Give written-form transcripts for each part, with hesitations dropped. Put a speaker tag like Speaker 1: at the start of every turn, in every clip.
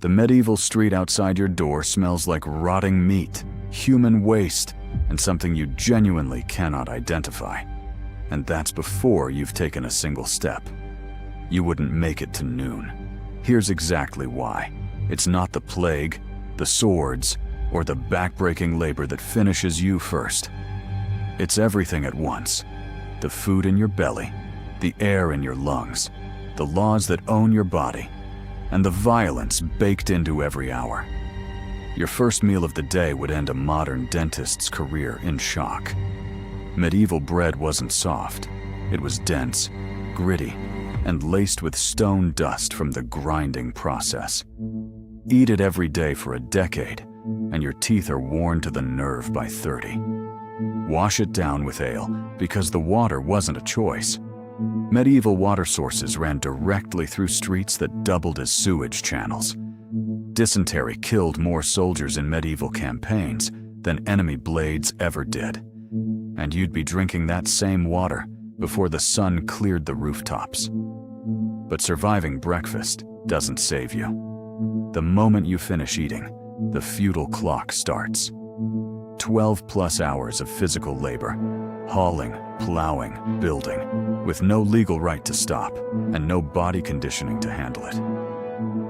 Speaker 1: The medieval street outside your door smells like rotting meat, human waste, and something you genuinely cannot identify. And that's before you've taken a single step. You wouldn't make it to noon. Here's exactly why. It's not the plague, the swords, or the backbreaking labor that finishes you first. It's everything at once. The food in your belly, the air in your lungs, the laws that own your body, and the violence baked into every hour. Your first meal of the day would end a modern dentist's career in shock. Medieval bread wasn't soft. It was dense, gritty, and laced with stone dust from the grinding process. Eat it every day for a decade, and your teeth are worn to the nerve by 30. Wash it down with ale, because the water wasn't a choice. Medieval water sources ran directly through streets that doubled as sewage channels. Dysentery killed more soldiers in medieval campaigns than enemy blades ever did. And you'd be drinking that same water before the sun cleared the rooftops. But surviving breakfast doesn't save you. The moment you finish eating, the feudal clock starts. 12+ hours of physical labor, hauling, plowing, building, with no legal right to stop and no body conditioning to handle it.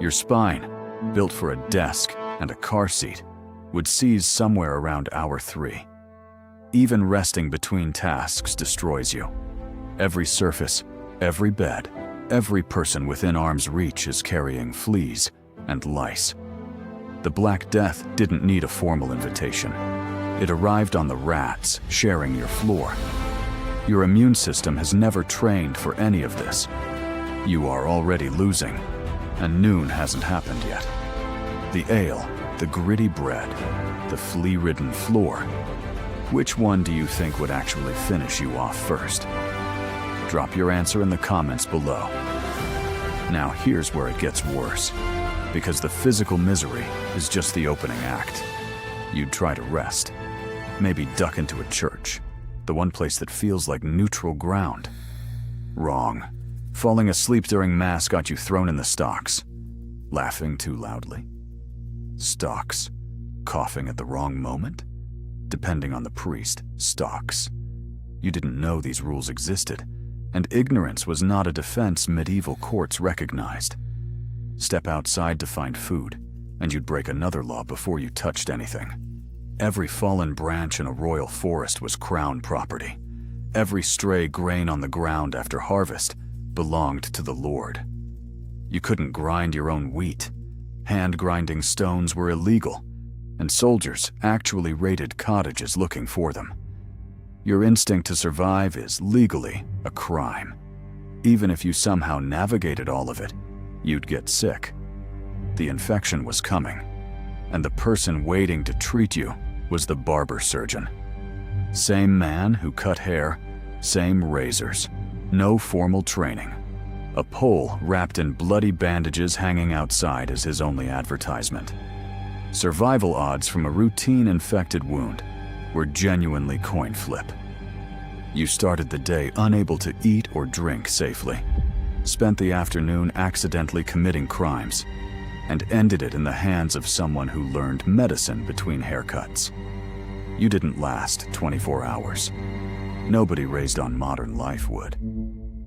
Speaker 1: Your spine, built for a desk and a car seat, would seize somewhere around hour 3. Even resting between tasks destroys you. Every surface, every bed, every person within arm's reach is carrying fleas and lice. The Black Death didn't need a formal invitation. It arrived on the rats sharing your floor. Your immune system has never trained for any of this. You are already losing, and noon hasn't happened yet. The ale, the gritty bread, the flea-ridden floor. Which one do you think would actually finish you off first? Drop your answer in the comments below. Now here's where it gets worse, because the physical misery is just the opening act. You'd try to rest, maybe duck into a church, the one place that feels like neutral ground. Wrong. Falling asleep during Mass got you thrown in the stocks. Laughing too loudly. Stocks. Coughing at the wrong moment? Depending on the priest, stocks. You didn't know these rules existed, and ignorance was not a defense medieval courts recognized. Step outside to find food, and you'd break another law before you touched anything. Every fallen branch in a royal forest was crown property. Every stray grain on the ground after harvest belonged to the Lord. You couldn't grind your own wheat. Hand-grinding stones were illegal, and soldiers actually raided cottages looking for them. Your instinct to survive is legally a crime. Even if you somehow navigated all of it, you'd get sick. The infection was coming, and the person waiting to treat you was the barber surgeon. Same man who cut hair, same razors, no formal training. A pole wrapped in bloody bandages hanging outside as his only advertisement. Survival odds from a routine infected wound were genuinely coin flip. You started the day unable to eat or drink safely, spent the afternoon accidentally committing crimes, and ended it in the hands of someone who learned medicine between haircuts. You didn't last 24 hours. Nobody raised on modern life would.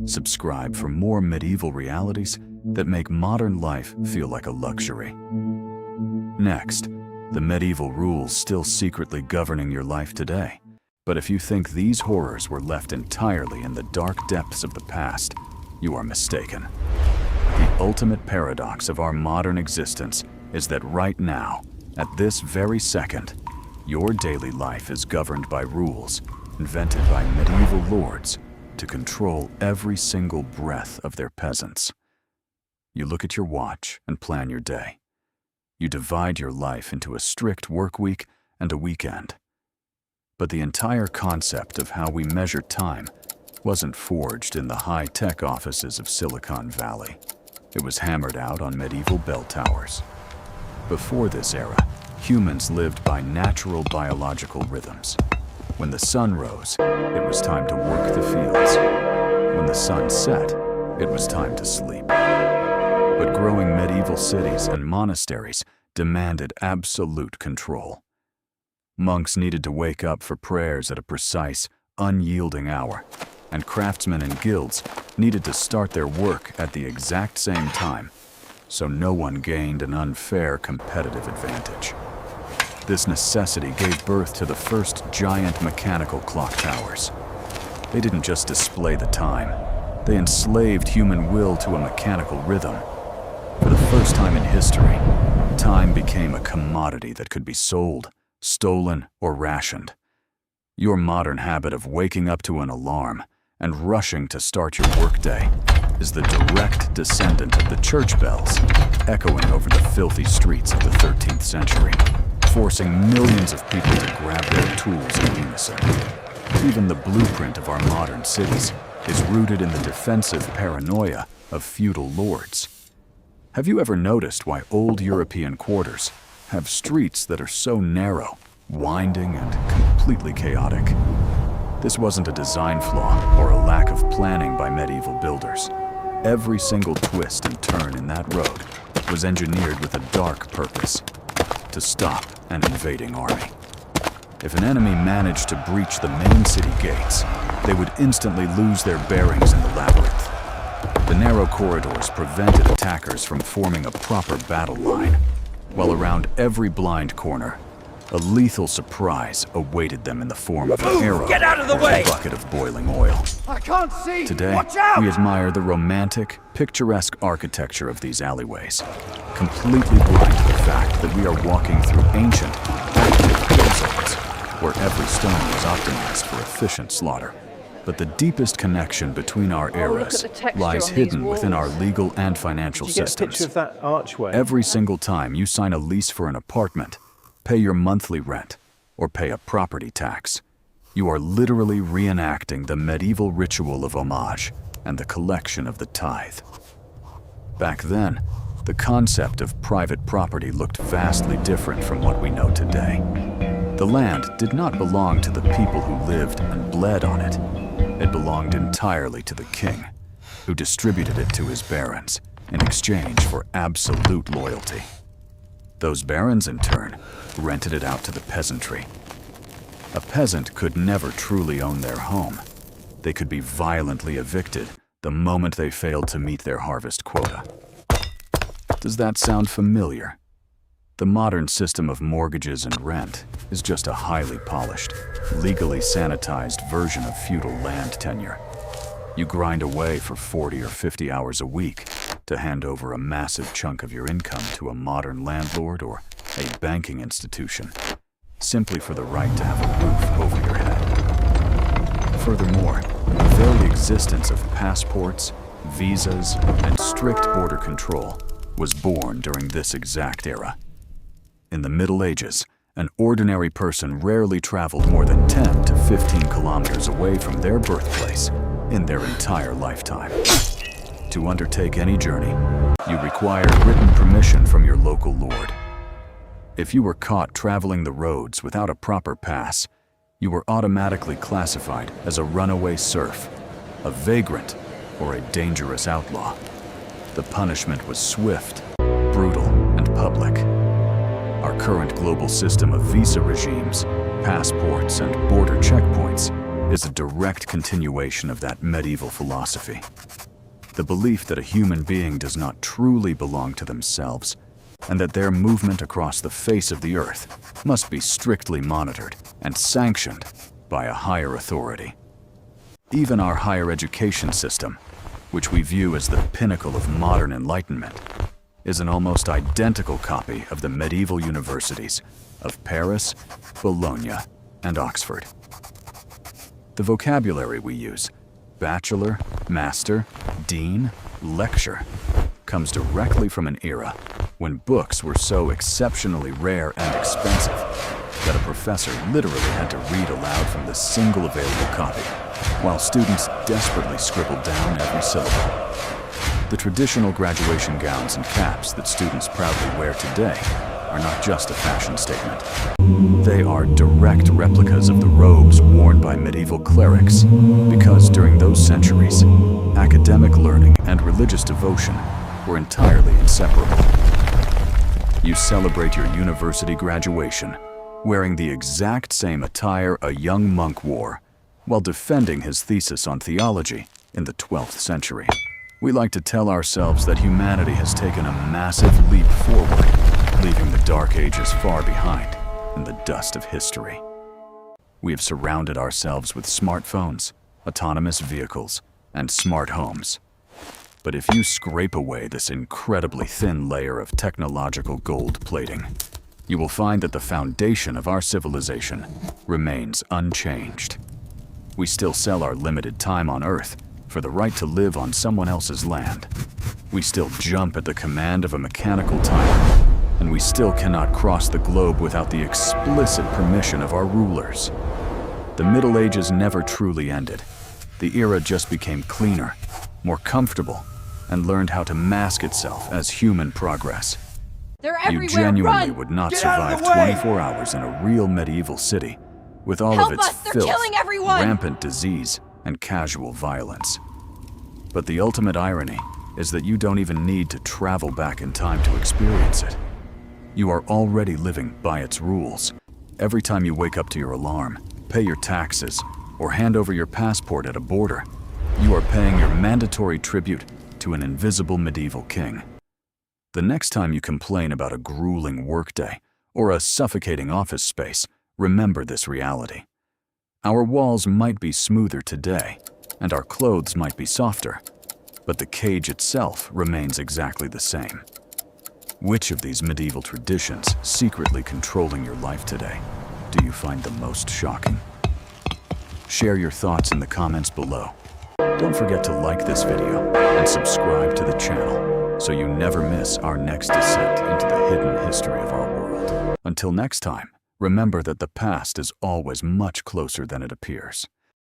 Speaker 1: Subscribe for more medieval realities that make modern life feel like a luxury. Next, the medieval rules still secretly governing your life today. But if you think these horrors were left entirely in the dark depths of the past, you are mistaken. The ultimate paradox of our modern existence is that right now, at this very second, your daily life is governed by rules invented by medieval lords to control every single breath of their peasants. You look at your watch and plan your day. You divide your life into a strict work week and a weekend. But the entire concept of how we measure time wasn't forged in the high-tech offices of Silicon Valley. It was hammered out on medieval bell towers. Before this era, humans lived by natural biological rhythms. When the sun rose, it was time to work the fields. When the sun set, it was time to sleep. but growing medieval cities and monasteries demanded absolute control. Monks needed to wake up for prayers at a precise, unyielding hour, and craftsmen and guilds needed to start their work at the exact same time, so no one gained an unfair competitive advantage. This necessity gave birth to the first giant mechanical clock towers. They didn't just display the time, they enslaved human will to a mechanical rhythm. For the first time in history, time became a commodity that could be sold, stolen, or rationed. Your modern habit of waking up to an alarm and rushing to start your workday is the direct descendant of the church bells echoing over the filthy streets of the 13th century, forcing millions of people to grab their tools in unison. Even the blueprint of our modern cities is rooted in the defensive paranoia of feudal lords. Have you ever noticed why old European quarters have streets that are so narrow, winding, and completely chaotic? This wasn't a design flaw or a lack of planning by medieval builders. Every single twist and turn in that road was engineered with a dark purpose: to stop an invading army. If an enemy managed to breach the main city gates, they would instantly lose their bearings in the labyrinth. The narrow corridors prevented attackers from forming a proper battle line, while around every blind corner, a lethal surprise awaited them in the form of an arrow
Speaker 2: Get out of the
Speaker 1: or
Speaker 2: way!
Speaker 1: a bucket of boiling oil.
Speaker 2: I can't see!
Speaker 1: Today,
Speaker 2: Watch out!
Speaker 1: we admire the romantic, picturesque architecture of these alleyways, completely blind to the fact that we are walking through ancient, active kill zones, where every stone was optimized for efficient slaughter. But the deepest connection between our eras lies hidden within our legal and financial systems.
Speaker 3: Did you get a picture of that archway?
Speaker 1: Every single time you sign a lease for an apartment, pay your monthly rent, or pay a property tax, you are literally reenacting the medieval ritual of homage and the collection of the tithe. Back then, the concept of private property looked vastly different from what we know today. The land did not belong to the people who lived and bled on it. It belonged entirely to the king, who distributed it to his barons in exchange for absolute loyalty. Those barons, in turn, rented it out to the peasantry. A peasant could never truly own their home. They could be violently evicted the moment they failed to meet their harvest quota. Does that sound familiar? The modern system of mortgages and rent is just a highly polished, legally sanitized version of feudal land tenure. You grind away for 40 or 50 hours a week to hand over a massive chunk of your income to a modern landlord or a banking institution, simply for the right to have a roof over your head. Furthermore, the very existence of passports, visas, and strict border control was born during this exact era. In the Middle Ages, an ordinary person rarely traveled more than 10 to 15 kilometers away from their birthplace in their entire lifetime. To undertake any journey, you required written permission from your local lord. If you were caught traveling the roads without a proper pass, you were automatically classified as a runaway serf, a vagrant, or a dangerous outlaw. The punishment was swift, brutal, and public. Our current global system of visa regimes, passports, and border checkpoints is a direct continuation of that medieval philosophy. The belief that a human being does not truly belong to themselves, and that their movement across the face of the earth must be strictly monitored and sanctioned by a higher authority. Even our higher education system, which we view as the pinnacle of modern enlightenment, is an almost identical copy of the medieval universities of Paris, Bologna, and Oxford. The vocabulary we use, bachelor, master, dean, lecture, comes directly from an era when books were so exceptionally rare and expensive that a professor literally had to read aloud from the single available copy, while students desperately scribbled down every syllable. The traditional graduation gowns and caps that students proudly wear today are not just a fashion statement. They are direct replicas of the robes worn by medieval clerics, because during those centuries, academic learning and religious devotion were were entirely inseparable. You celebrate your university graduation, wearing the exact same attire a young monk wore while defending his thesis on theology in the 12th century. We like to tell ourselves that humanity has taken a massive leap forward, leaving the Dark Ages far behind in the dust of history. We have surrounded ourselves with smartphones, autonomous vehicles, and smart homes. But if you scrape away this incredibly thin layer of technological gold plating, you will find that the foundation of our civilization remains unchanged. We still sell our limited time on Earth for the right to live on someone else's land. We still jump at the command of a mechanical timer, and we still cannot cross the globe without the explicit permission of our rulers. The Middle Ages never truly ended. The era just became cleaner, more comfortable, and learned how to mask itself as human progress.
Speaker 2: They're everywhere.
Speaker 1: You genuinely
Speaker 2: Run!
Speaker 1: would not
Speaker 3: Get out of
Speaker 1: survive
Speaker 3: the way!
Speaker 1: 24 hours in a real medieval city with all
Speaker 2: Help
Speaker 1: of its
Speaker 2: us! They're
Speaker 1: filth,
Speaker 2: killing everyone!
Speaker 1: rampant disease, and casual violence. But the ultimate irony is that you don't even need to travel back in time to experience it. You are already living by its rules. Every time you wake up to your alarm, pay your taxes, or hand over your passport at a border, you are paying your mandatory tribute to an invisible medieval king. The next time you complain about a grueling workday or a suffocating office space, remember this reality. Our walls might be smoother today, and our clothes might be softer, but the cage itself remains exactly the same. Which of these medieval traditions secretly controlling your life today do you find the most shocking? Share your thoughts in the comments below. Don't forget to like this video and subscribe to the channel so you never miss our next descent into the hidden history of our world. Until next time, remember that the past is always much closer than it appears.